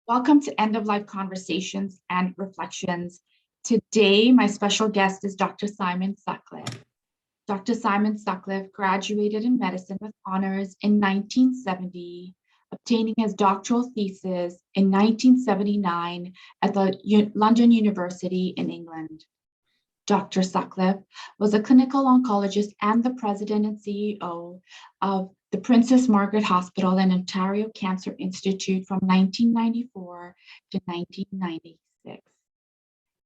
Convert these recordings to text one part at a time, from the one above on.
Welcome to End of Life Conversations and Reflections. Today, my special guest is Dr. Simon Sutcliffe. Dr. Simon Sutcliffe graduated in medicine with honors in 1970, obtaining his doctoral thesis in 1979 at the London University in England. Dr. Sutcliffe was a clinical oncologist and the president and CEO of the Princess Margaret Hospital and Ontario Cancer Institute from 1994 to 1996.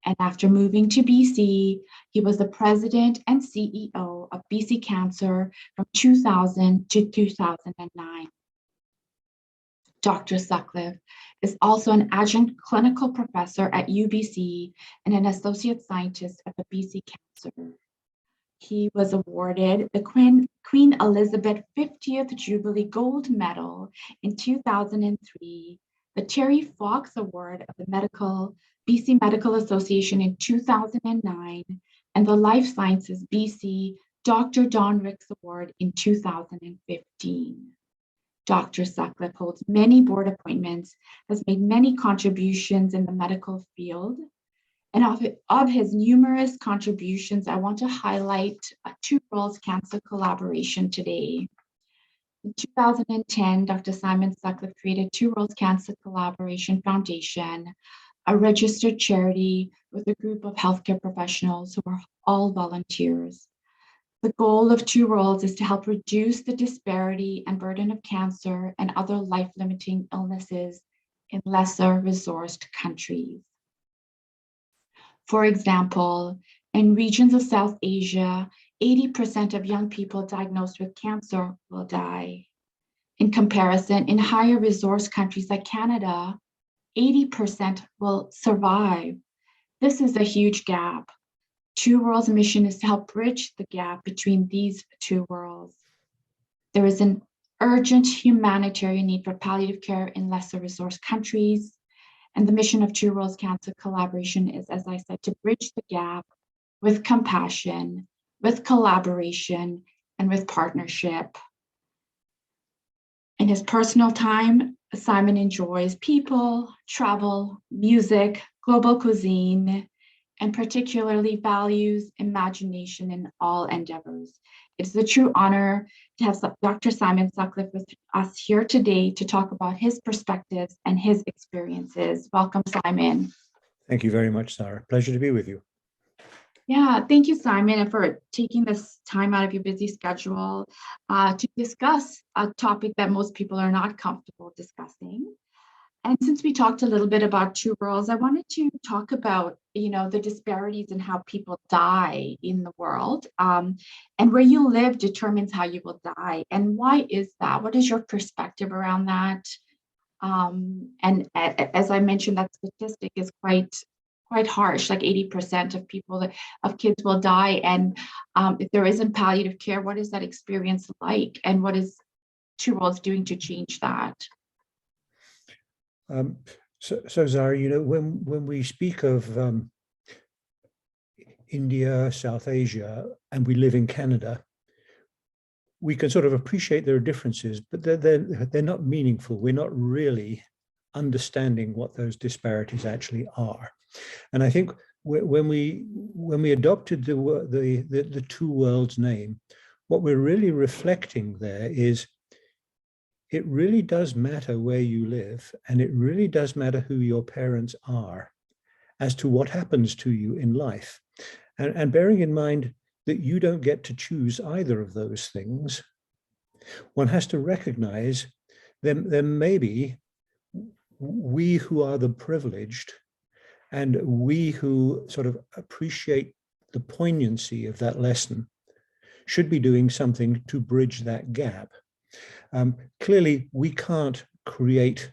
And after moving to BC, he was the president and CEO of BC Cancer from 2000 to 2009. Dr. Sutcliffe is also an adjunct clinical professor at UBC and an associate scientist at the BC Cancer. He was awarded the Queen Elizabeth 50th Jubilee Gold Medal in 2003, the Terry Fox Award of the BC Medical Association in 2009, and the Life Sciences BC Dr. Don Ricks Award in 2015. Dr. Sutcliffe holds many board appointments, has made many contributions in the medical field, and of his numerous contributions, I want to highlight a twoworldscancer collaboration today. In 2010, Dr. Simon Sutcliffe created twoworldscancer Collaboration Foundation, a registered charity with a group of healthcare professionals who are all volunteers. The goal of Two Worlds is to help reduce the disparity and burden of cancer and other life-limiting illnesses in lesser resourced countries. For example, in regions of South Asia, 80% of young people diagnosed with cancer will die. In comparison, in higher resource countries like Canada, 80% will survive. This is a huge gap. Two Worlds' mission is to help bridge the gap between these two worlds. There is an urgent humanitarian need for palliative care in lesser resource countries. And the mission of Two Worlds Cancer Collaboration is, as I said, to bridge the gap with compassion, with collaboration, and with partnership. In his personal time, Simon enjoys people, travel, music, global cuisine, and particularly values imagination in all endeavors. It's a true honor to have Dr. Simon Sutcliffe with us here today to talk about his perspectives and his experiences. Welcome, Simon. Thank you very much, Sarah. Pleasure to be with you. Yeah, thank you, Simon, for taking this time out of your busy schedule to discuss a topic that most people are not comfortable discussing. And since we talked a little bit about Two Worlds, I wanted to talk about, the disparities in how people die in the world. And where you live determines how you will die. And why is that? What is your perspective around that? And as I mentioned, that statistic is quite harsh, like 80% of kids will die. And if there isn't palliative care, what is that experience like? And what is Two Worlds doing to change that? So Zara, when we speak of India, South Asia, and we live in Canada, we can sort of appreciate there are differences, but they're not meaningful. We're not really understanding what those disparities actually are. And I think when we adopted the Two Worlds name, what we're really reflecting there is it really does matter where you live, and it really does matter who your parents are as to what happens to you in life. And bearing in mind that you don't get to choose either of those things, one has to recognize there may be we who are the privileged and we who sort of appreciate the poignancy of that lesson should be doing something to bridge that gap. Clearly, we can't create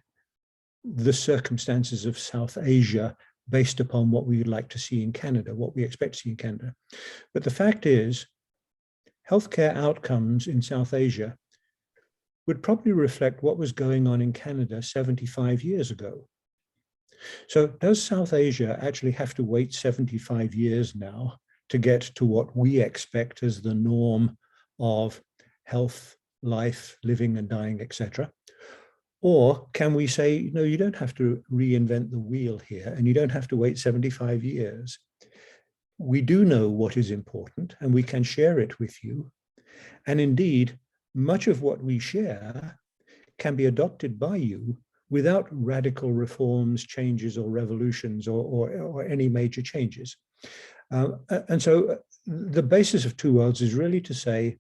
the circumstances of South Asia based upon what we would like to see in Canada, what we expect to see in Canada. But the fact is, healthcare outcomes in South Asia would probably reflect what was going on in Canada 75 years ago. So does South Asia actually have to wait 75 years now to get to what we expect as the norm of health, life, living and dying, etc.? Or can we say, no, you don't have to reinvent the wheel here, and you don't have to wait 75 years. We do know what is important, and we can share it with you. And indeed, much of what we share can be adopted by you without radical reforms, changes, or revolutions, or any major changes. And so the basis of Two Worlds is really to say,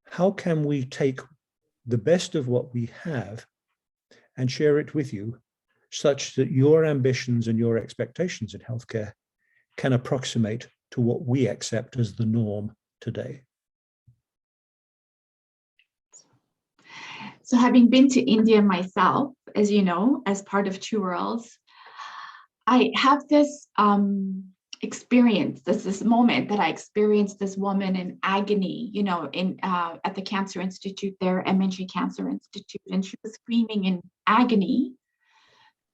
how can we take the best of what we have and share it with you, such that your ambitions and your expectations in healthcare can approximate to what we accept as the norm today. So having been to India myself, as you know, as part of Two Worlds, I have this experience, this moment that I experienced this woman in agony, you know, at the Cancer Institute there, MNG Cancer Institute, and she was screaming in agony.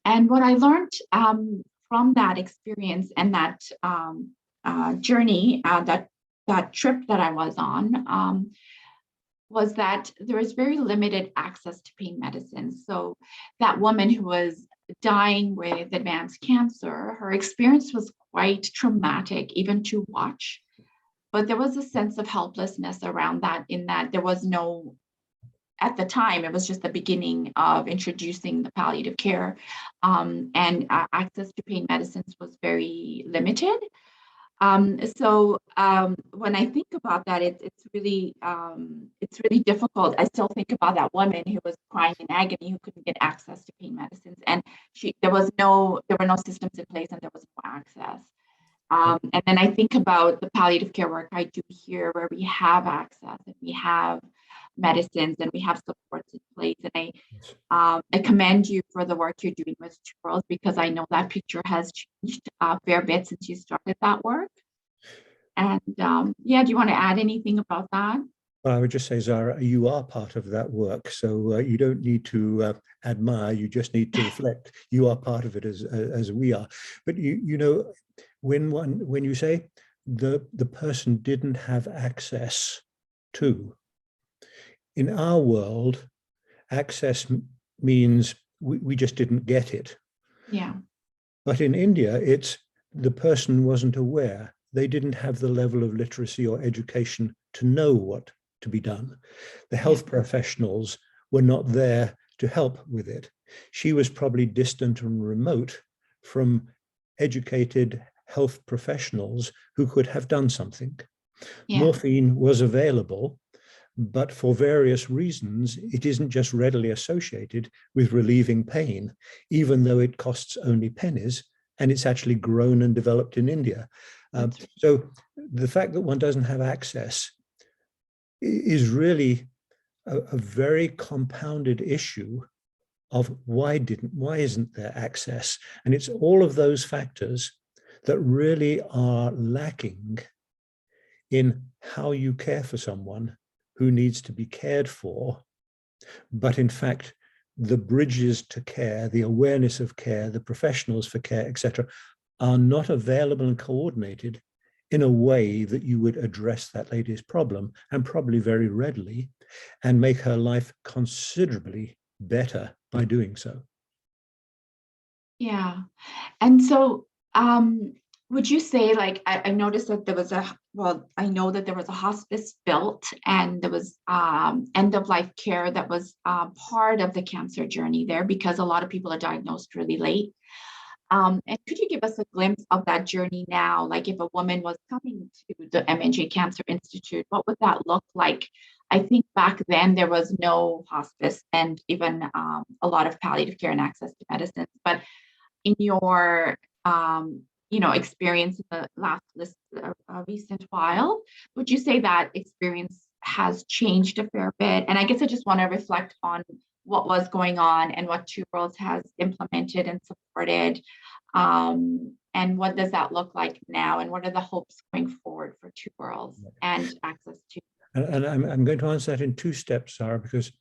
And what I learned from that experience and that journey, that trip that I was on, was that there is very limited access to pain medicine. So that woman who was dying with advanced cancer, her experience was quite traumatic even to watch. But there was a sense of helplessness around that, in that there was no, at the time, it was just the beginning of introducing the palliative care, and access to pain medicines was very limited. So when I think about that, it's really difficult. I still think about that woman who was crying in agony, who couldn't get access to pain medicines, and there were no systems in place, and there was no access. And then I think about the palliative care work I do here, where we have access and we have medicines and we have supports in place. And I commend you for the work you're doing with Two Worlds, because I know that picture has changed a fair bit since you started that work. And yeah, do you want to add anything about that? Well, I would just say, Zara, you are part of that work. So you don't need to admire, you just need to reflect. You are part of it as we are. But you know, when you say the person didn't have access to, in our world, access means we just didn't get it. Yeah. But in India, it's the person wasn't aware. They didn't have the level of literacy or education to know what to be done. The health professionals were not there to help with it. She was probably distant and remote from educated health professionals who could have done something. Yeah. Morphine was available, but for various reasons, it isn't just readily associated with relieving pain, even though it costs only pennies, and it's actually grown and developed in India. So the fact that one doesn't have access is really a very compounded issue of why isn't there access? And it's all of those factors that really are lacking in how you care for someone who needs to be cared for. But in fact, the bridges to care, the awareness of care, the professionals for care, etc., are not available and coordinated in a way that you would address that lady's problem, and probably very readily, and make her life considerably better by doing so. Yeah. And so would you say, like, I noticed that there was I know that there was a hospice built, and there was end-of-life care that was part of the cancer journey there, because a lot of people are diagnosed really late. And could you give us a glimpse of that journey now? Like, if a woman was coming to the MNG Cancer Institute, what would that look like? I think back then there was no hospice and even a lot of palliative care and access to medicines. But in your experience in the recent while, would you say that experience has changed a fair bit? And I guess I just want to reflect on what was going on and what Two Worlds has implemented and supported. And what does that look like now? And what are the hopes going forward for Two Worlds and access to? And I'm going to answer that in two steps, Sarah, because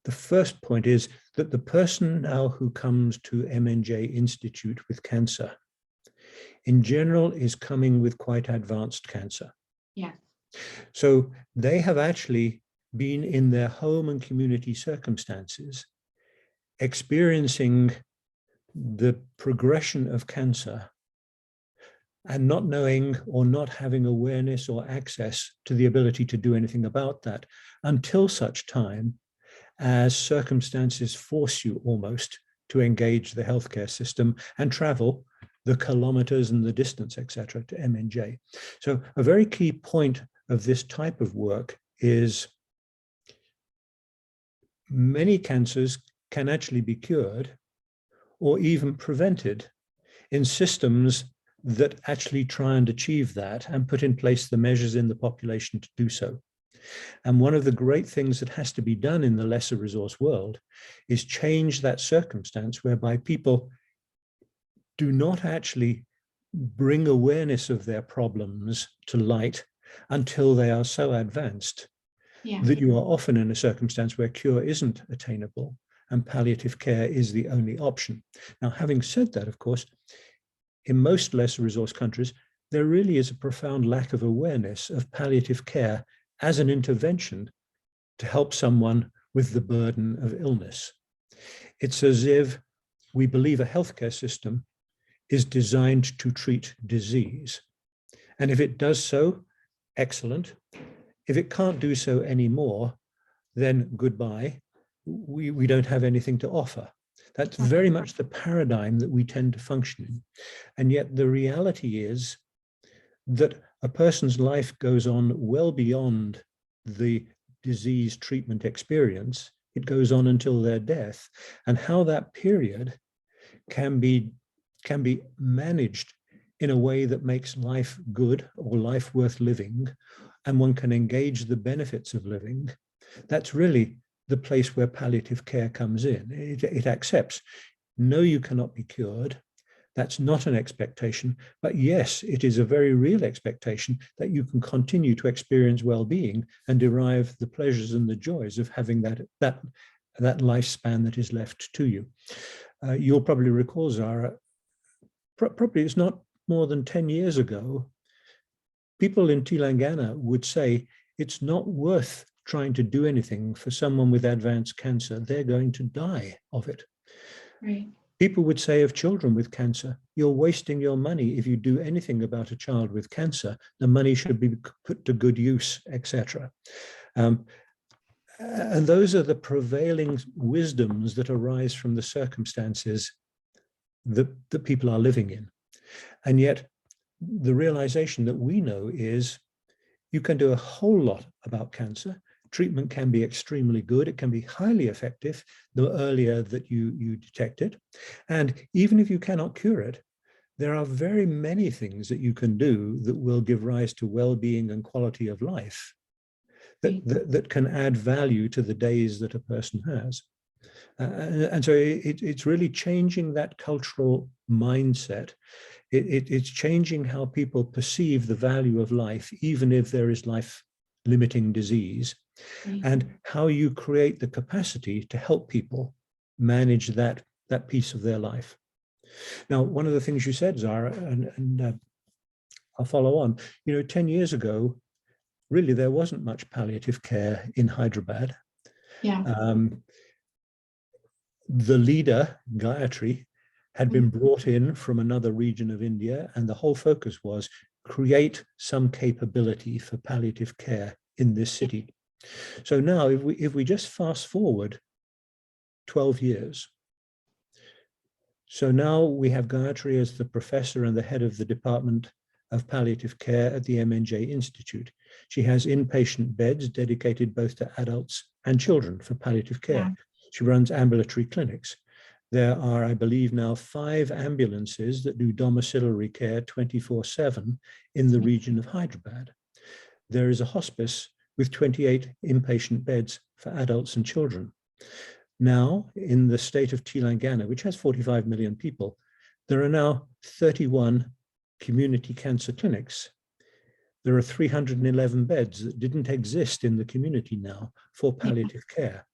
the first point is that the person now who comes to MNJ Institute with cancer, in general, is coming with quite advanced cancer. Yeah. So they have actually been in their home and community circumstances, experiencing the progression of cancer and not knowing or not having awareness or access to the ability to do anything about that until such time as circumstances force you almost to engage the healthcare system and travel the kilometers and the distance, etc., to MNJ. So a very key point of this type of work is many cancers can actually be cured or even prevented in systems that actually try and achieve that and put in place the measures in the population to do so. And one of the great things that has to be done in the lesser resource world is change that circumstance whereby people do not actually bring awareness of their problems to light until they are so advanced that you are often in a circumstance where cure isn't attainable and palliative care is the only option. Now, having said that, of course, in most lesser resource countries, there really is a profound lack of awareness of palliative care as an intervention to help someone with the burden of illness. It's as if we believe a healthcare system is designed to treat disease. And if it does so, excellent. If it can't do so anymore, then goodbye. We don't have anything to offer. That's very much the paradigm that we tend to function in. And yet the reality is that a person's life goes on well beyond the disease treatment experience. It goes on until their death. And how that period can be managed in a way that makes life good or life worth living, and one can engage the benefits of living, that's really the place where palliative care comes in. It accepts, no, you cannot be cured. That's not an expectation, but yes, it is a very real expectation that you can continue to experience well-being and derive the pleasures and the joys of having that lifespan that is left to you. You'll probably recall, Zara, probably it's not more than 10 years ago, people in Telangana would say it's not worth trying to do anything for someone with advanced cancer. They're going to die of it. Right. People would say of children with cancer, you're wasting your money if you do anything about a child with cancer. The money should be put to good use, etc. And those are the prevailing wisdoms that arise from the circumstances that people are living in. And yet the realization that we know is you can do a whole lot about cancer. Treatment can be extremely good. It can be highly effective the earlier that you detect it. And even if you cannot cure it, there are very many things that you can do that will give rise to well-being and quality of life that can add value to the days that a person has. And so it's really changing that cultural mindset. It's changing how people perceive the value of life, even if there is life-limiting disease, and how you create the capacity to help people manage that piece of their life. Now, one of the things you said, Zara, and I'll follow on, 10 years ago, really, there wasn't much palliative care in Hyderabad. Yeah. The leader, Gayatri, had been brought in from another region of India, and the whole focus was create some capability for palliative care in this city. So now, if we just fast forward 12 years, so now we have Gayatri as the professor and the head of the Department of Palliative Care at the MNJ Institute. She has inpatient beds dedicated both to adults and children for palliative care. Yeah. She runs ambulatory clinics. There are, I believe now, 5 ambulances that do domiciliary care 24/7 in the region of Hyderabad. There is a hospice with 28 inpatient beds for adults and children. Now, in the state of Telangana, which has 45 million people, there are now 31 community cancer clinics. There are 311 beds that didn't exist in the community now for palliative care.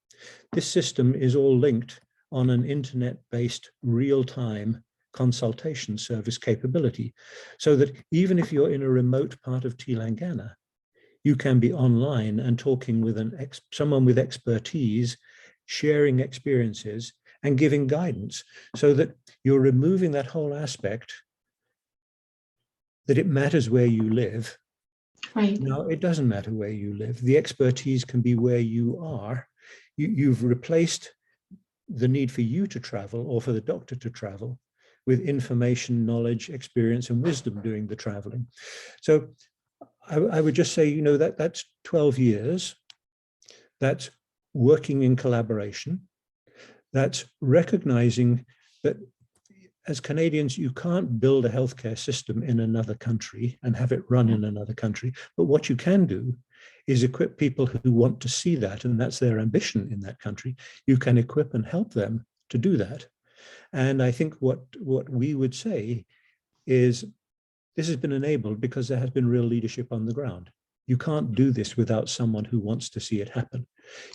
This system is all linked on an internet-based real-time consultation service capability, so that even if you're in a remote part of Telangana, You can be online and talking with someone with expertise, sharing experiences and giving guidance, so that you're removing that whole aspect that it matters where you live. Right. Now, it doesn't matter where you live. The expertise can be where you are. You've replaced the need for you to travel or for the doctor to travel with information, knowledge, experience, and wisdom doing the traveling. So I would just say, that's 12 years. That's working in collaboration. That's recognizing that as Canadians, you can't build a healthcare system in another country and have it run in another country. But what you can do is equip people who want to see that, and that's their ambition in that country. You can equip and help them to do that. And I think what we would say is this has been enabled because there has been real leadership on the ground. You can't do this without someone who wants to see it happen.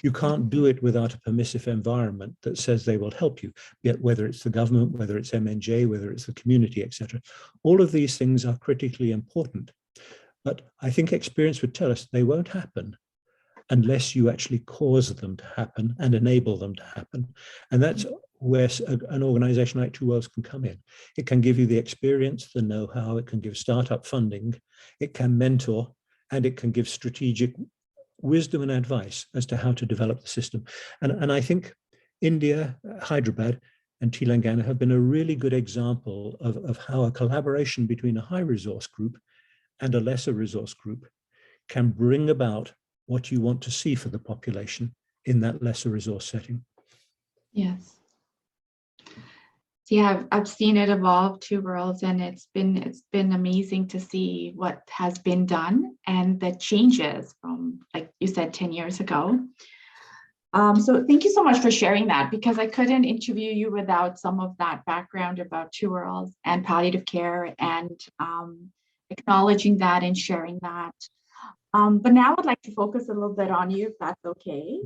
You can't do it without a permissive environment that says they will help you, whether it's the government, whether it's MNJ, whether it's the community, etc. All of these things are critically important. But I think experience would tell us they won't happen unless you actually cause them to happen and enable them to happen. And that's where an organization like Two Worlds can come in. It can give you the experience, the know-how, it can give startup funding, it can mentor, and it can give strategic wisdom and advice as to how to develop the system. And I think India, Hyderabad, and Telangana have been a really good example of how a collaboration between a high resource group and a lesser resource group can bring about what you want to see for the population in that lesser resource setting. Yes. Yeah, I've seen it evolve, Two Worlds, and it's been amazing to see what has been done and the changes from, like you said, 10 years ago. So thank you so much for sharing that, because I couldn't interview you without some of that background about Two Worlds and palliative care, and acknowledging that and sharing that. But now I'd like to focus a little bit on you, if that's okay.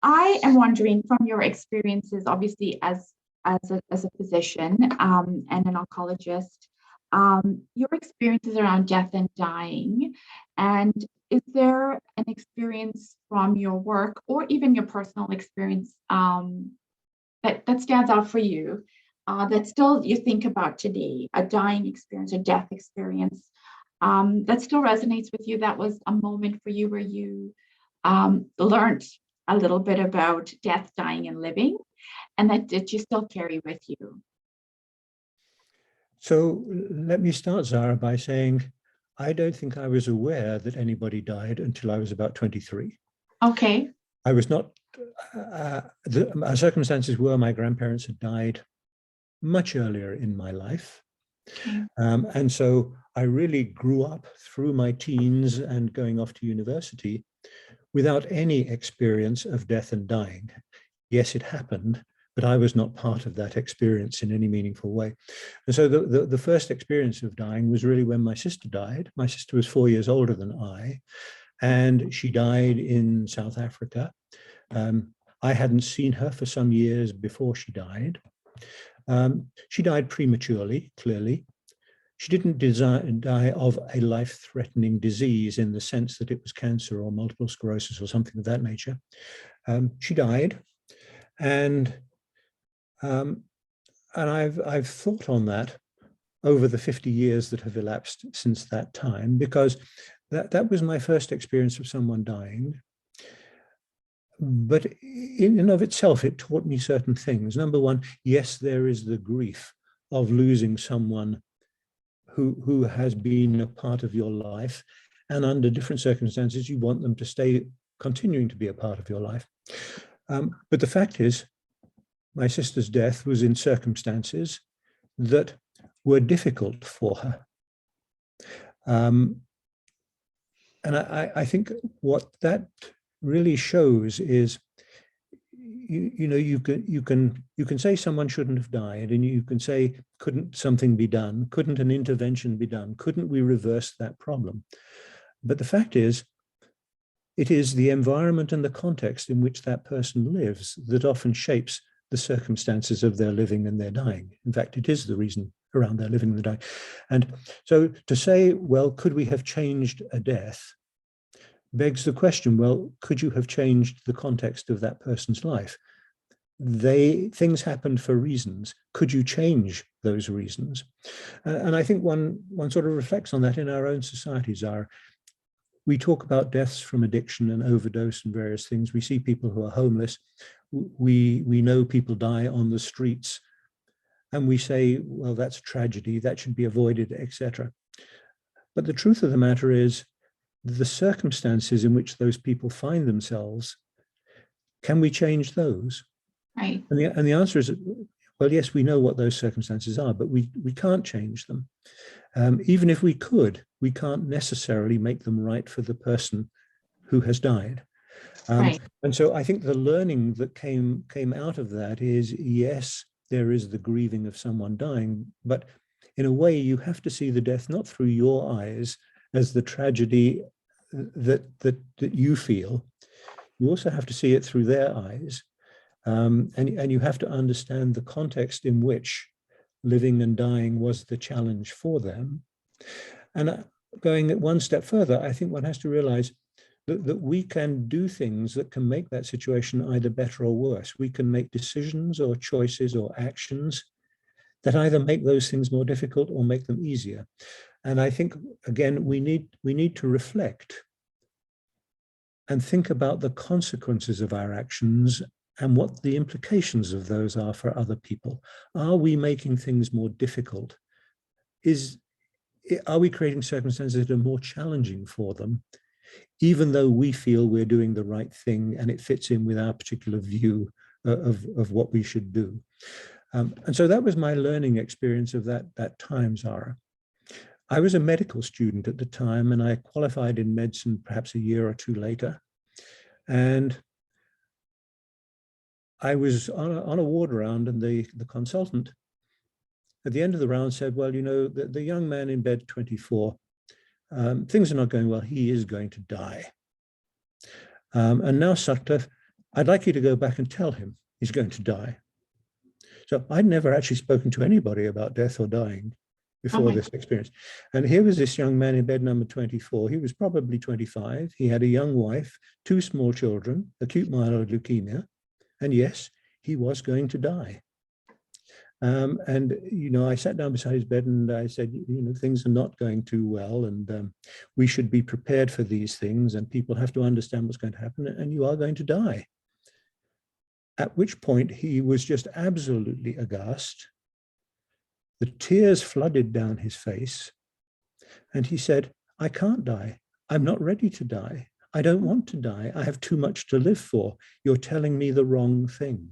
I am wondering, from your experiences, obviously as a physician and an oncologist, your experiences around death and dying, and is there an experience from your work or even your personal experience that stands out for you, that still you think about today, a dying experience, a death experience, that still resonates with you, that was a moment for you where you learned a little bit about death, dying, and living, and that you still carry with you? So let me start, Zara, by saying I don't think I was aware that anybody died until I was about 23. Okay. I was not, my circumstances were my grandparents had died much earlier in my life. Okay. And so I really grew up through my teens and going off to university without any experience of death and dying. Yes, it happened, but I was not part of that experience in any meaningful way. And so the first experience of dying was really when my sister died. My sister was 4 years older than I, and she died in South Africa. I hadn't seen her for some years before she died. She died prematurely, clearly. She didn't die of a life-threatening disease in the sense that it was cancer or multiple sclerosis or something of that nature. She died, and I've thought on that over the 50 years that have elapsed since that time, because that was my first experience of someone dying. But in and of itself, it taught me certain things. Number one, yes, there is the grief of losing someone who has been a part of your life, and under different circumstances, you want them to stay continuing to be a part of your life. But the fact is, my sister's death was in circumstances that were difficult for her. And I think what that really shows is, you can say someone shouldn't have died, and you can say, couldn't something be done? Couldn't an intervention be done? Couldn't we reverse that problem? But the fact is, it is the environment and the context in which that person lives that often shapes the circumstances of their living and their dying. In fact, it is the reason around there, living and dying. And so to say, well, could we have changed a death, begs the question, well, could you have changed the context of that person's life? Things happened for reasons. Could you change those reasons? And I think one sort of reflects on that in our own societies. We talk about deaths from addiction and overdose and various things. We see people who are homeless. We know people die on the streets, and we say, well, that's a tragedy, that should be avoided, etc. But the truth of the matter is, the circumstances in which those people find themselves, can we change those? Right. And the answer is, well, yes, we know what those circumstances are, but we can't change them. Even if we could, we can't necessarily make them right for the person who has died. Right. And so I think the learning that came out of that is, yes, there is the grieving of someone dying, but in a way you have to see the death not through your eyes as the tragedy that you feel. You also have to see it through their eyes. And you have to understand the context in which living and dying was the challenge for them. And going one step further, I think one has to realize that we can do things that can make that situation either better or worse. We can make decisions or choices or actions that either make those things more difficult or make them easier. And I think, again, we need to reflect and think about the consequences of our actions and what the implications of those are for other people. Are we making things more difficult? Are we creating circumstances that are more challenging for them, even though we feel we're doing the right thing and it fits in with our particular view of what we should do? And so that was my learning experience of that time, Zara. I was a medical student at the time, and I qualified in medicine perhaps a year or two later. And I was on a ward round, and the consultant at the end of the round said, well, you know, the young man in bed 24, things are not going well. He is going to die. And now, Sutcliffe, I'd like you to go back and tell him he's going to die. So I'd never actually spoken to anybody about death or dying before this experience. And here was this young man in bed number 24. He was probably 25. He had a young wife, 2 small children, acute myeloid leukemia. And yes, he was going to die. And, you know, I sat down beside his bed and I said, you know, things are not going too well, and we should be prepared for these things, and people have to understand what's going to happen, and you are going to die. At which point he was just absolutely aghast. The tears flooded down his face. And he said, I can't die. I'm not ready to die. I don't want to die. I have too much to live for. You're telling me the wrong thing.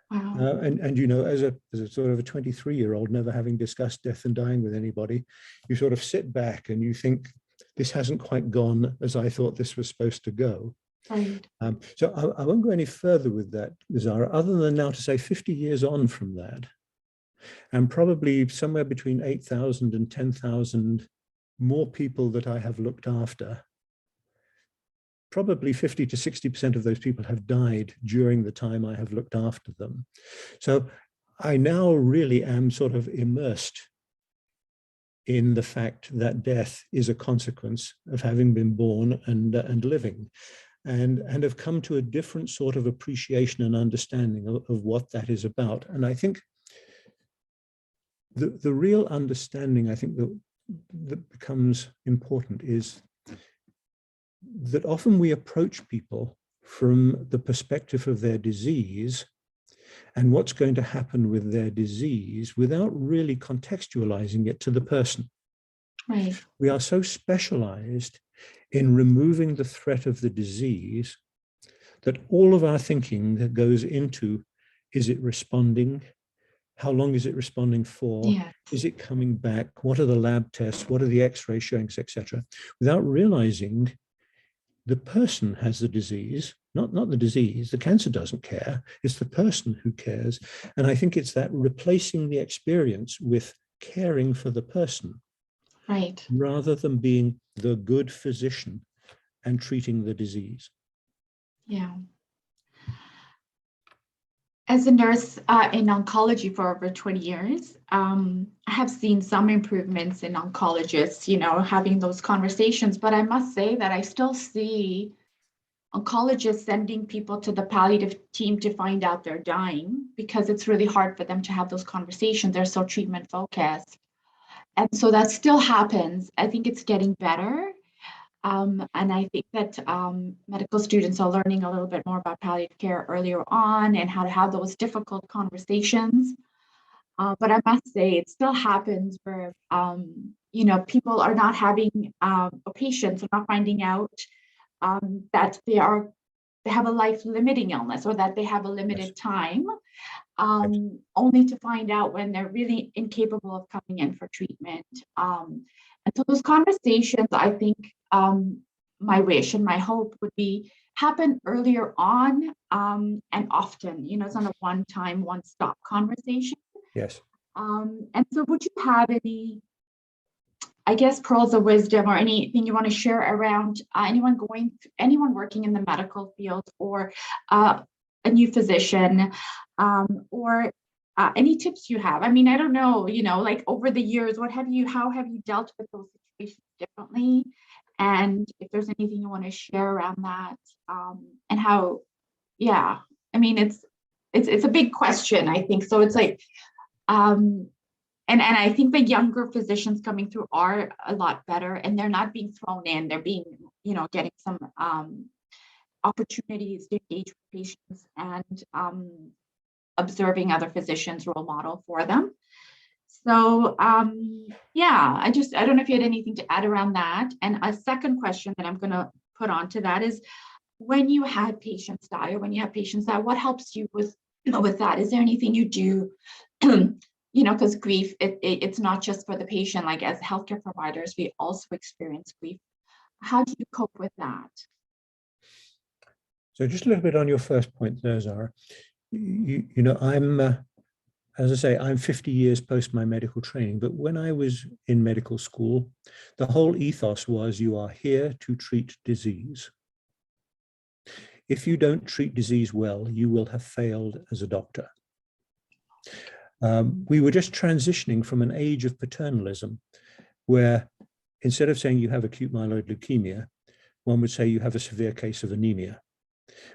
Wow. And you know, as a sort of a 23-year-old, never having discussed death and dying with anybody, you sort of sit back and you think, this hasn't quite gone as I thought this was supposed to go. Right. So I won't go any further with that, Zara, other than now to say 50 years on from that, and probably somewhere between 8,000 and 10,000 more people that I have looked after, probably 50 to 60% of those people have died during the time I have looked after them. So I now really am sort of immersed in the fact that death is a consequence of having been born and living, and have come to a different sort of appreciation and understanding of what that is about. And I think the real understanding, I think, that becomes important is that often we approach people from the perspective of their disease and what's going to happen with their disease without really contextualizing it to the person. Right. We are so specialized in removing the threat of the disease that all of our thinking that goes into, is it responding? How long is it responding for? Yes. Is it coming back? What are the lab tests? What are the x-rays showing, etc.? Without realizing the person has the disease, not the disease. The cancer doesn't care. It's the person who cares. And I think it's that replacing the experience with caring for the person, Right. rather than being the good physician and treating the disease. Yeah. As a nurse in oncology for over 20 years, I have seen some improvements in oncologists, having those conversations. But I must say that I still see oncologists sending people to the palliative team to find out they're dying because it's really hard for them to have those conversations. They're so treatment focused. And so that still happens. I think it's getting better. And I think that medical students are learning a little bit more about palliative care earlier on and how to have those difficult conversations. But I must say, it still happens where, people are not having, or patients are not finding out that they have a life-limiting illness or that they have a limited time, only to find out when they're really incapable of coming in for treatment. And so those conversations, I think, my wish and my hope would be happen earlier on and often. It's not a one-time, one-stop conversation. Yes. And so would you have any, I guess, pearls of wisdom or anything you want to share around anyone working in the medical field or a new physician, or any tips you have? I mean, I don't know, like over the years, how have you dealt with those situations differently? And if there's anything you want to share around that, and how, yeah, I mean, it's a big question, I think. So it's like, and I think the younger physicians coming through are a lot better, and they're not being thrown in. They're being, getting some opportunities to engage with patients and observing other physicians role model for them. So yeah, I don't know if you had anything to add around that. And a second question that I'm going to put onto that is, when you had patients die or when you have patients die, what helps you with that? Is there anything you do? Because grief, it's not just for the patient. Like as healthcare providers, we also experience grief. How do you cope with that? So just a little bit on your first point there, Zara. I'm, as I say, I'm 50 years post my medical training, but when I was in medical school, the whole ethos was you are here to treat disease. If you don't treat disease well, you will have failed as a doctor. We were just transitioning from an age of paternalism where instead of saying you have acute myeloid leukemia, one would say you have a severe case of anemia.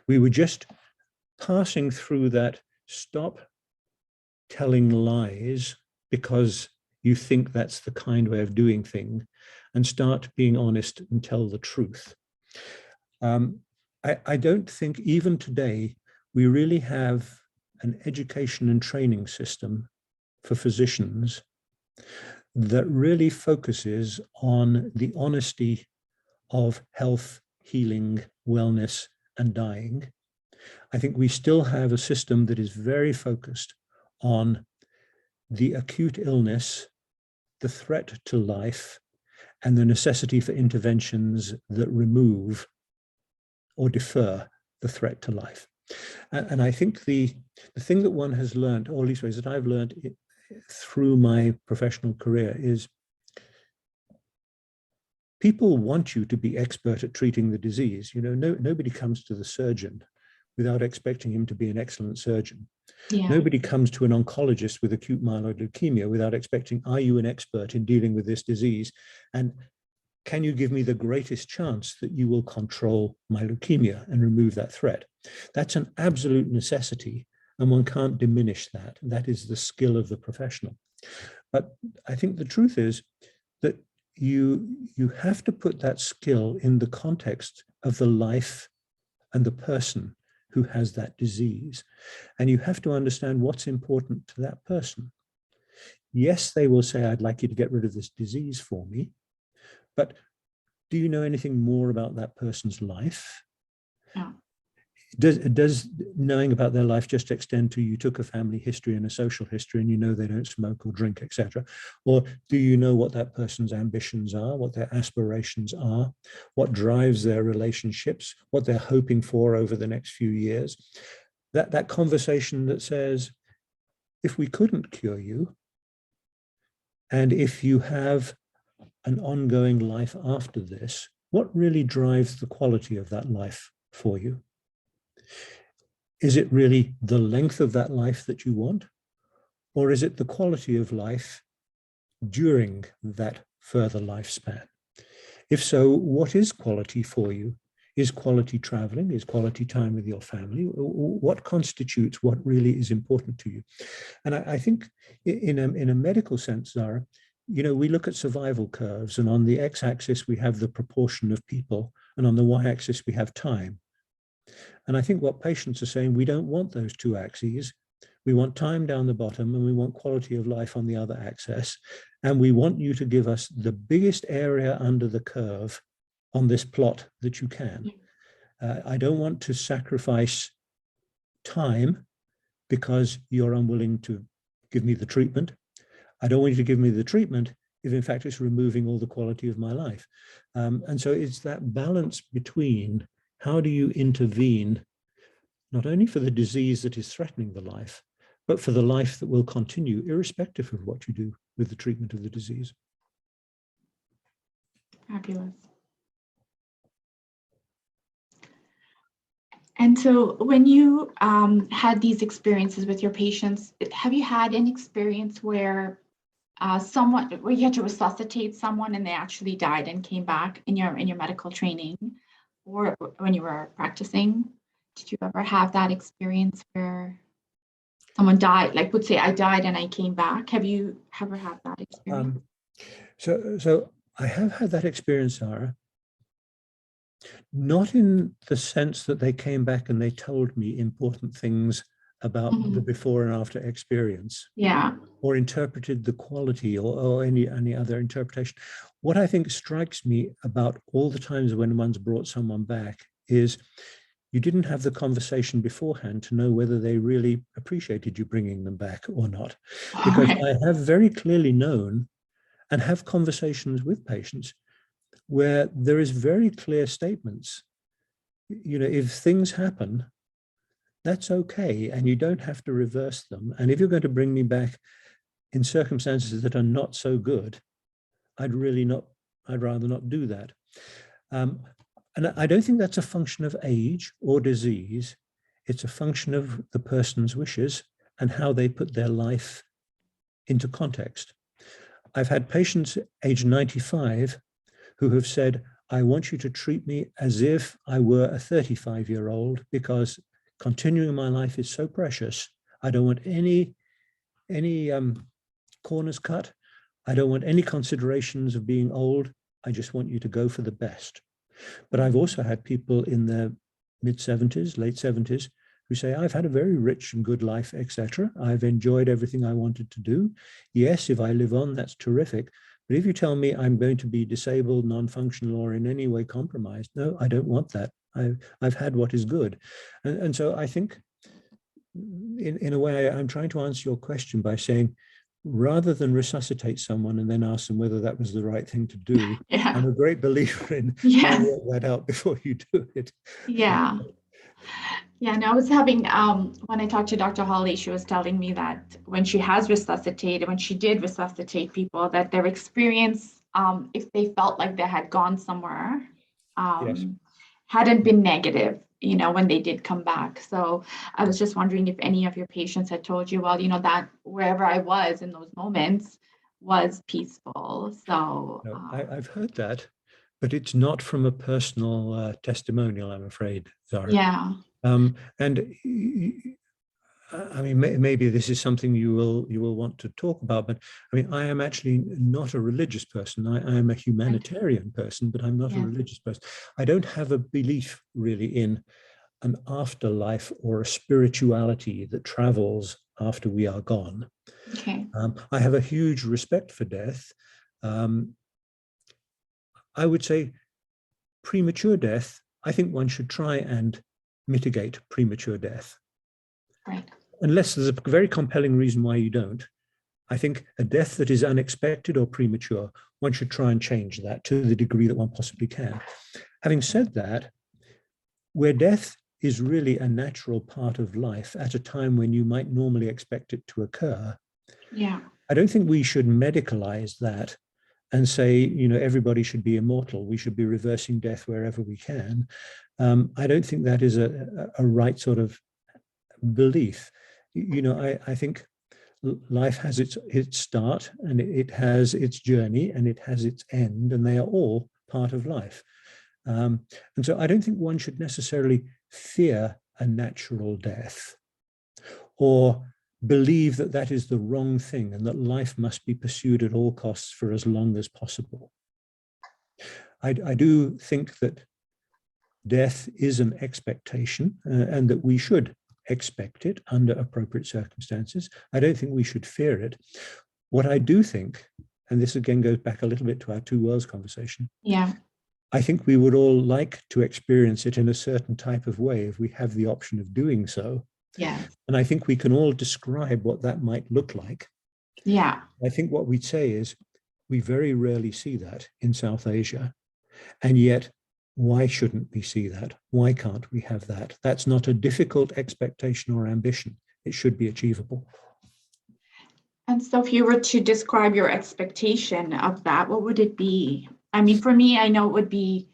We were just passing through that stop telling lies because you think that's the kind way of doing things and start being honest and tell the truth. I don't think even today we really have an education and training system for physicians that really focuses on the honesty of health, healing, wellness, and dying. I think we still have a system that is very focused on the acute illness, the threat to life, and the necessity for interventions that remove or defer the threat to life. And I think the thing that one has learned, or at least ways that I've learned through my professional career, is people want you to be expert at treating the disease. Nobody comes to the surgeon without expecting him to be an excellent surgeon. Yeah. Nobody comes to an oncologist with acute myeloid leukemia without expecting, are you an expert in dealing with this disease? And can you give me the greatest chance that you will control my leukemia and remove that threat? That's an absolute necessity, and one can't diminish that. That is the skill of the professional. But I think the truth is that you have to put that skill in the context of the life and the person who has that disease. And you have to understand what's important to that person. Yes, they will say, I'd like you to get rid of this disease for me. But do you know anything more about that person's life? Yeah. Does knowing about their life just extend to you took a family history and a social history and you know they don't smoke or drink, etc.? Or do you know what that person's ambitions are, what their aspirations are, what drives their relationships, what they're hoping for over the next few years? That conversation that says, if we couldn't cure you, and if you have an ongoing life after this, what really drives the quality of that life for you? is it really the length of that life that you want? Or is it the quality of life during that further lifespan? If so, what is quality for you? Is quality traveling? Is quality time with your family? What constitutes what really is important to you? And I think in a medical sense, Zara, we look at survival curves, and on the x-axis, we have the proportion of people, and on the y-axis, we have time. And I think what patients are saying, we don't want those two axes. We want time down the bottom, and we want quality of life on the other axis. And we want you to give us the biggest area under the curve on this plot that you can. I don't want to sacrifice time because you're unwilling to give me the treatment. I don't want you to give me the treatment if in fact it's removing all the quality of my life. And so it's that balance between how do you intervene, not only for the disease that is threatening the life, but for the life that will continue, irrespective of what you do with the treatment of the disease. Fabulous. And so when you had these experiences with your patients, have you had an experience where where you had to resuscitate someone and they actually died and came back in your medical training, or when you were practicing? Did you ever have that experience where someone died, like would say, I died and I came back? Have you ever had that experience? So I have had that experience, Sarah. Not in the sense that they came back and they told me important things about the before and after experience. Yeah. Or interpreted the quality or any other interpretation. What I think strikes me about all the times when one's brought someone back is you didn't have the conversation beforehand to know whether they really appreciated you bringing them back or not. Because I have very clearly known and have conversations with patients where there is very clear statements. If things happen, that's okay, and you don't have to reverse them. And if you're going to bring me back in circumstances that are not so good, I'd rather not do that. And I don't think that's a function of age or disease. It's a function of the person's wishes and how they put their life into context. I've had patients aged 95 who have said, I want you to treat me as if I were a 35-year-old because continuing my life is so precious. I don't want any corners cut. I don't want any considerations of being old. I just want you to go for the best. But I've also had people in their mid-70s, late 70s, who say, I've had a very rich and good life, etc. I've enjoyed everything I wanted to do. Yes, if I live on, that's terrific. But if you tell me I'm going to be disabled, non-functional, or in any way compromised, no, I don't want that. I've had what is good. And so I think, in a way, I'm trying to answer your question by saying, rather than resuscitate someone and then ask them whether that was the right thing to do, I'm a great believer in trying to work that out before you do it. Yeah. Yeah, and I was having, when I talked to Dr. Holly, she was telling me that when she did resuscitate people, that their experience, if they felt like they had gone somewhere, Yes. hadn't been negative, when they did come back. So I was just wondering if any of your patients had told you, well, that wherever I was in those moments was peaceful. So No, I've heard that, but it's not from a personal testimonial, I'm afraid, Zara. yeah. And I mean, maybe this is something you will want to talk about, but I mean, I am actually not a religious person. I am a humanitarian person, but I'm not a religious person. I don't have a belief really in an afterlife or a spirituality that travels after we are gone. Okay. I have a huge respect for death. I would say premature death, I think one should try and mitigate premature death. Right. Unless there's a very compelling reason why you don't. I think a death that is unexpected or premature, one should try and change that to the degree that one possibly can. Having said that, where death is really a natural part of life at a time when you might normally expect it to occur, I don't think we should medicalize that and say, everybody should be immortal. We should be reversing death wherever we can. I don't think that is a right sort of belief. I think life has its start, and it has its journey, and it has its end, and they are all part of life. And so I don't think one should necessarily fear a natural death or believe that that is the wrong thing and that life must be pursued at all costs for as long as possible. I do think that death is an expectation, and that we should expect it under appropriate circumstances. I don't think we should fear it. What I do think, and this again goes back a little bit to our two worlds conversation, Yeah. I think we would all like to experience it in a certain type of way if we have the option of doing so. Yeah. And I think we can all describe what that might look like. Yeah. I think what we'd say is we very rarely see that in South Asia. And yet, why shouldn't we see that? Why can't we have that? That's not a difficult expectation or ambition. It should be achievable. And so if you were to describe your expectation of that, what would it be? I mean, for me, I know it would be,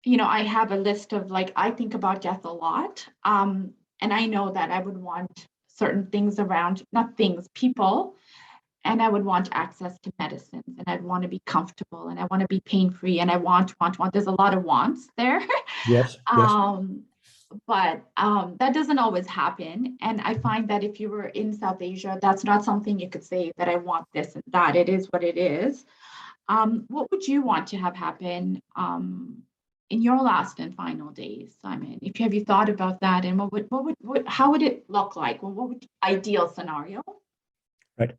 I have a list of, like, I think about death a lot. And I know that I would want certain things around, not things, people, and I would want access to medicines, and I'd want to be comfortable, and I want to be pain-free, and I want. There's a lot of wants there. Yes, yes. But that doesn't always happen. And I find that if you were in South Asia, that's not something you could say that I want this and that. It is what it is. What would you want to have happen in your last and final days, Simon? Have you thought about that, and how would it look like? Well, what would ideal scenario? Right.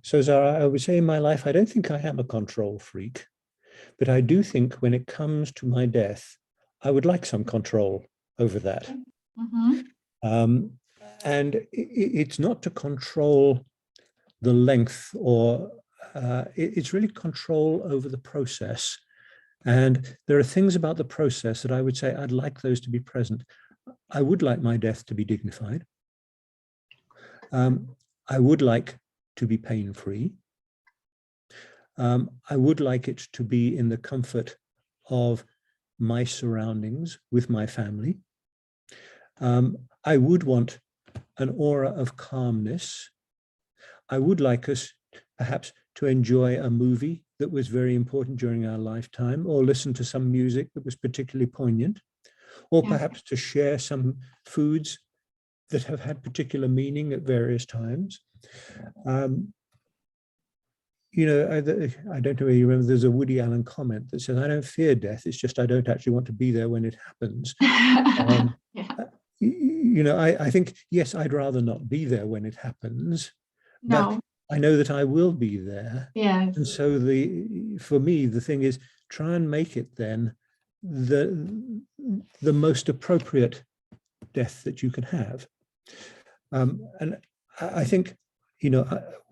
So, Zara, I would say in my life, I don't think I am a control freak, but I do think when it comes to my death, I would like some control over that. Mm-hmm. And it's not to control the length, or it's really control over the process. And there are things about the process that I would say I'd like those to be present. I would like my death to be dignified. I would like to be pain-free. I would like it to be in the comfort of my surroundings with my family. I would want an aura of calmness. I would like us perhaps to enjoy a movie that was very important during our lifetime, or listen to some music that was particularly poignant, or perhaps to share some foods that have had particular meaning at various times. I don't know whether you remember, there's a Woody Allen comment that says, I don't fear death, it's just I don't actually want to be there when it happens. I think, yes, I'd rather not be there when it happens, but I know that I will be there. Yes. And so for me, the thing is, try and make it then the most appropriate death that you can have. And I think,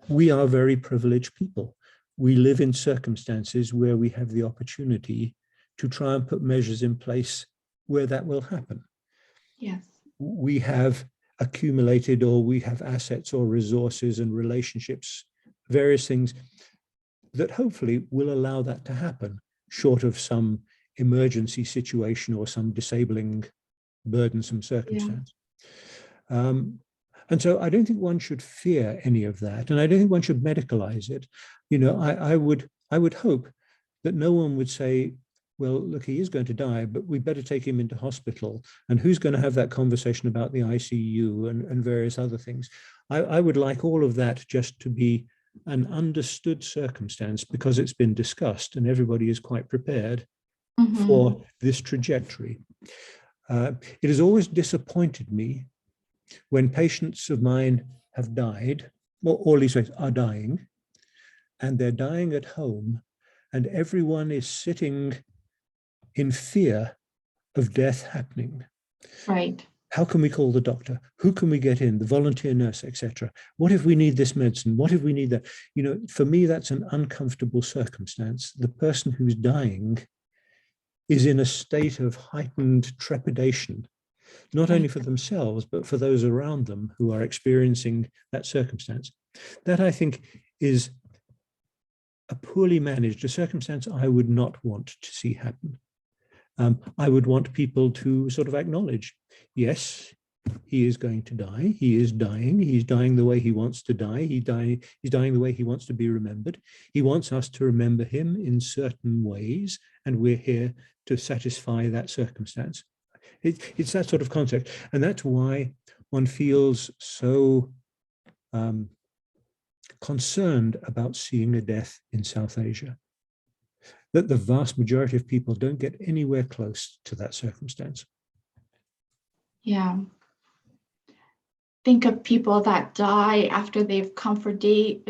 we are very privileged people. We live in circumstances where we have the opportunity to try and put measures in place where that will happen. Yes. We have accumulated, or we have assets or resources and relationships, various things that hopefully will allow that to happen, short of some emergency situation or some disabling, burdensome circumstance. And so I don't think one should fear any of that. And I don't think one should medicalize it. I would hope that no one would say, well, look, he is going to die, but we better take him into hospital. And who's going to have that conversation about the ICU and various other things? I would like all of that just to be an understood circumstance, because it's been discussed and everybody is quite prepared for this trajectory. It has always disappointed me when patients of mine have died, or at least are dying, and they're dying at home, and everyone is sitting in fear of death happening. Right. How can we call the doctor? Who can we get in? The volunteer nurse, etc. What if we need this medicine? What if we need that? For me, that's an uncomfortable circumstance. The person who's dying is in a state of heightened trepidation, not only for themselves, but for those around them who are experiencing that circumstance. That, I think, is a poorly managed, a circumstance I would not want to see happen. I would want people to sort of acknowledge, yes, he is going to die. He is dying. He's dying the way he wants to die. He's dying the way he wants to be remembered. He wants us to remember him in certain ways, and we're here to satisfy that circumstance. It's that sort of context. And that's why one feels so concerned about seeing a death in South Asia, that the vast majority of people don't get anywhere close to that circumstance. Yeah. Think of people that die after they've come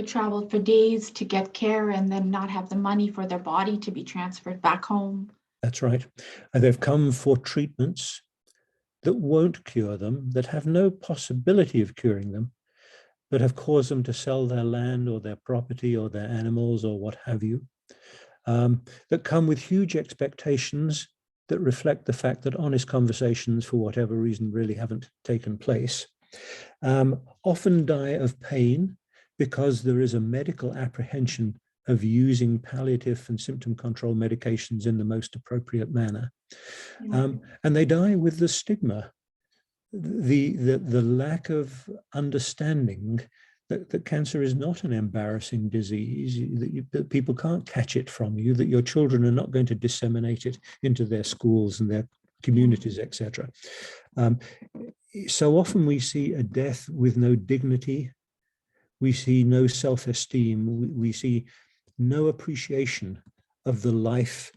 traveled for days to get care and then not have the money for their body to be transferred back home. That's right. And they've come for treatments that won't cure them, that have no possibility of curing them, but have caused them to sell their land or their property or their animals or what have you, that come with huge expectations that reflect the fact that honest conversations, for whatever reason, really haven't taken place, often die of pain because there is a medical apprehension of using palliative and symptom control medications in the most appropriate manner. And they die with the stigma, the lack of understanding that cancer is not an embarrassing disease, that people can't catch it from you, that your children are not going to disseminate it into their schools and their communities, etc. So often we see a death with no dignity. We see no self-esteem. We see no appreciation of the life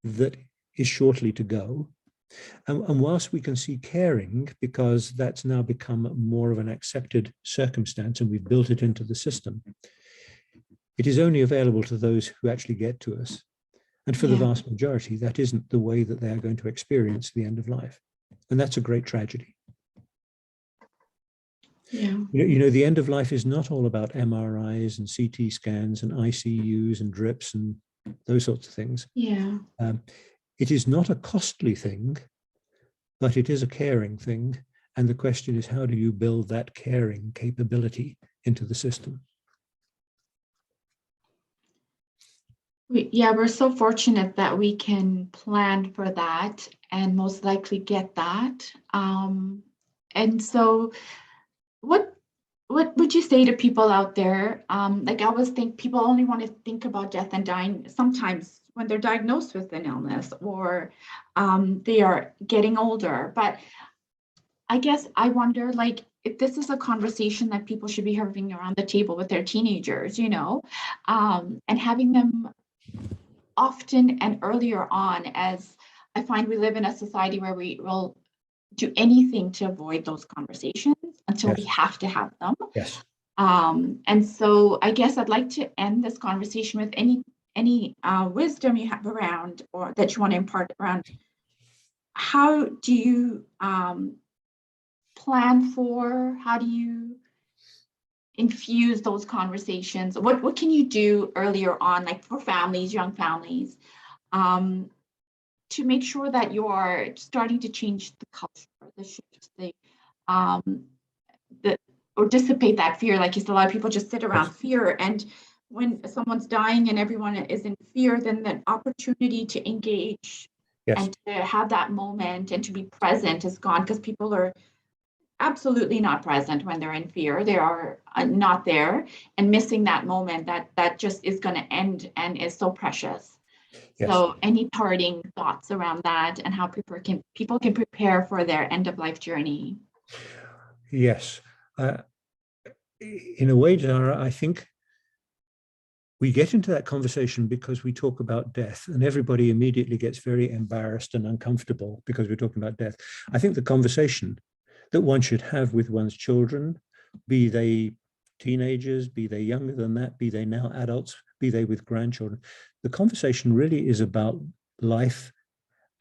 that is shortly to go. And whilst we can see caring, because that's now become more of an accepted circumstance and we've built it into the system, it is only available to those who actually get to us. And for the vast majority, that isn't the way that they are going to experience the end of life. And that's a great tragedy. Yeah. You know, the end of life is not all about MRIs and CT scans and ICUs and drips and those sorts of things. Yeah. It is not a costly thing, but it is a caring thing. And the question is, how do you build that caring capability into the system? We're so fortunate that we can plan for that and most likely get that. And so what would you say to people out there? Like I always think people only want to think about death and dying sometimes when they're diagnosed with an illness or they are getting older. But I guess I wonder, like, if this is a conversation that people should be having around the table with their teenagers, you know, and having them often and earlier on, as I find we live in a society where we will do anything to avoid those conversations until we have to have them. Yes. And so I guess I'd like to end this conversation with any wisdom you have around or that you want to impart around how do you plan for, how do you infuse those conversations? What can you do earlier on, like for families, young families, to make sure that you are starting to change the culture, the shift, or dissipate that fear? Like you said, a lot of people just sit around fear, and when someone's dying and everyone is in fear, then the opportunity to engage and to have that moment and to be present is gone, because people are absolutely not present when they're in fear. They are not there, and missing that moment that just is going to end and is so precious. So any parting thoughts around that and how people can prepare for their end of life journey? Yes. In a way, Dara, I think we get into that conversation because we talk about death, and everybody immediately gets very embarrassed and uncomfortable because we're talking about death. I think the conversation that one should have with one's children, be they teenagers, be they younger than that, be they now adults, be they with grandchildren, the conversation really is about life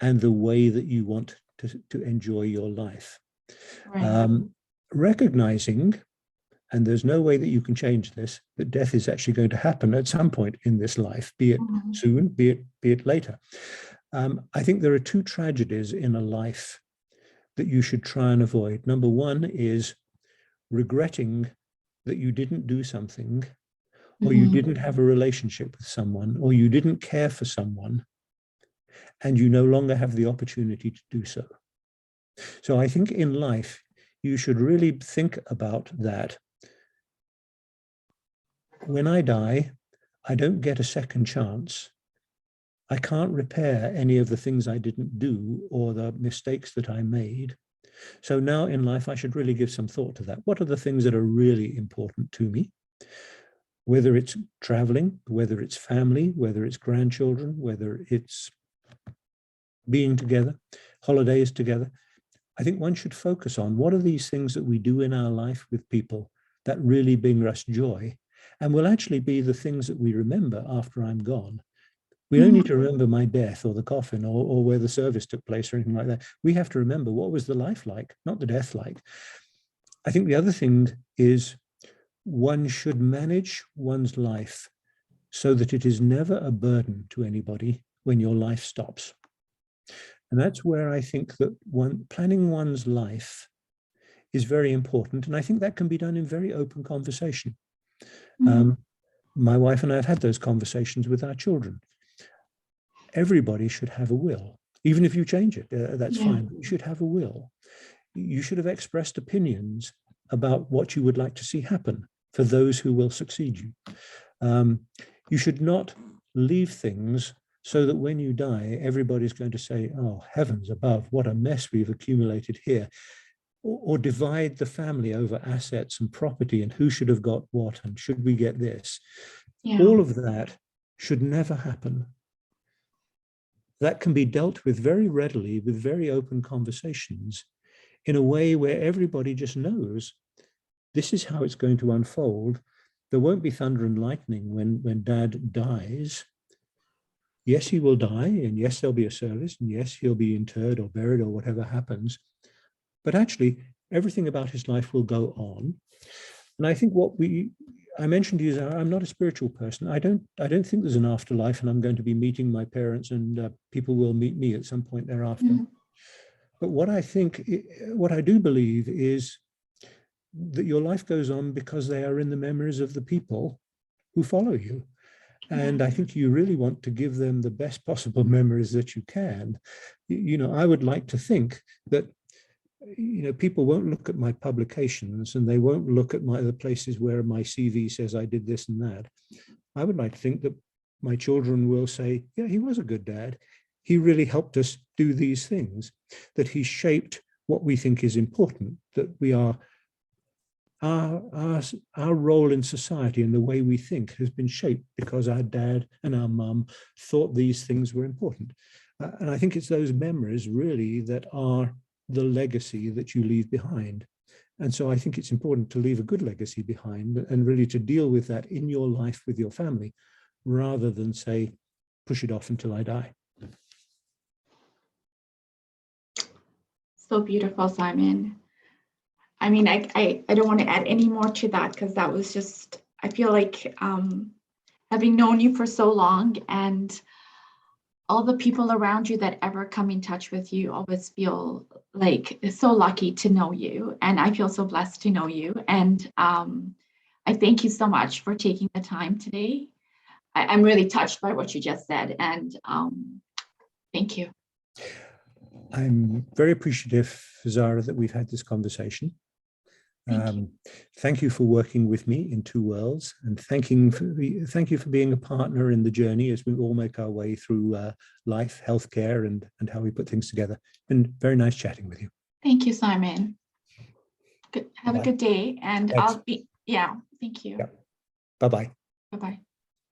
and the way that you want to enjoy your life. Right. Recognizing, and there's no way that you can change this, that death is actually going to happen at some point in this life, be it soon, be it later. I think there are two tragedies in a life that you should try and avoid. Number one is regretting that you didn't do something, or you didn't have a relationship with someone, or you didn't care for someone, and you no longer have the opportunity to do so. So I think in life, you should really think about that. When I die, I don't get a second chance. I can't repair any of the things I didn't do or the mistakes that I made. So now in life, I should really give some thought to that. What are the things that are really important to me? Whether it's traveling, whether it's family, whether it's grandchildren, whether it's being together, holidays together. I think one should focus on what are these things that we do in our life with people that really bring us joy and will actually be the things that we remember after I'm gone. We don't need to remember my death or the coffin or where the service took place or anything like that. We have to remember what was the life like, not the death like. I think the other thing is one should manage one's life so that it is never a burden to anybody when your life stops. And that's where I think that planning one's life is very important. And I think that can be done in very open conversation. My wife and I have had those conversations with our children. Everybody should have a will. Even if you change it, that's fine. You should have a will. You should have expressed opinions about what you would like to see happen for those who will succeed you. You should not leave things so that when you die, everybody's going to say, oh, heavens above, what a mess we've accumulated here. Or divide the family over assets and property and who should have got what and should we get this. All of that should never happen. That can be dealt with very readily with very open conversations in a way where everybody just knows this is how it's going to unfold. There won't be thunder and lightning when Dad dies. Yes, he will die, and yes, there'll be a service, and yes, he'll be interred or buried or whatever happens. But actually, everything about his life will go on. And I think I mentioned to you, I'm not a spiritual person. I don't think there's an afterlife and I'm going to be meeting my parents and people will meet me at some point thereafter. But what I do believe is that your life goes on because they are in the memories of the people who follow you. And I think you really want to give them the best possible memories that you can. I would like to think that people won't look at my publications and they won't look at the places where my CV says I did this and that. I would like to think that my children will say, yeah, he was a good dad. He really helped us do these things, that he shaped what we think is important, that we are, our role in society and the way we think has been shaped because our dad and our mum thought these things were important. And I think it's those memories really that are the legacy that you leave behind. And so I think it's important to leave a good legacy behind and really to deal with that in your life with your family, rather than say, push it off until I die. So beautiful, Simon. I mean, I don't want to add any more to that because that was just, I feel like having known you for so long and all the people around you that ever come in touch with you always feel like so lucky to know you. And I feel so blessed to know you. And I thank you so much for taking the time today. I'm really touched by what you just said. And thank you. I'm very appreciative, Zara, that we've had this conversation. Thank you for working with me in Two Worlds, and thank you for being a partner in the journey as we all make our way through life, healthcare, and how we put things together. Been very nice chatting with you. Thank you, Simon. Have a good day, and Thanks. thank you. Yeah. Bye-bye. Bye-bye.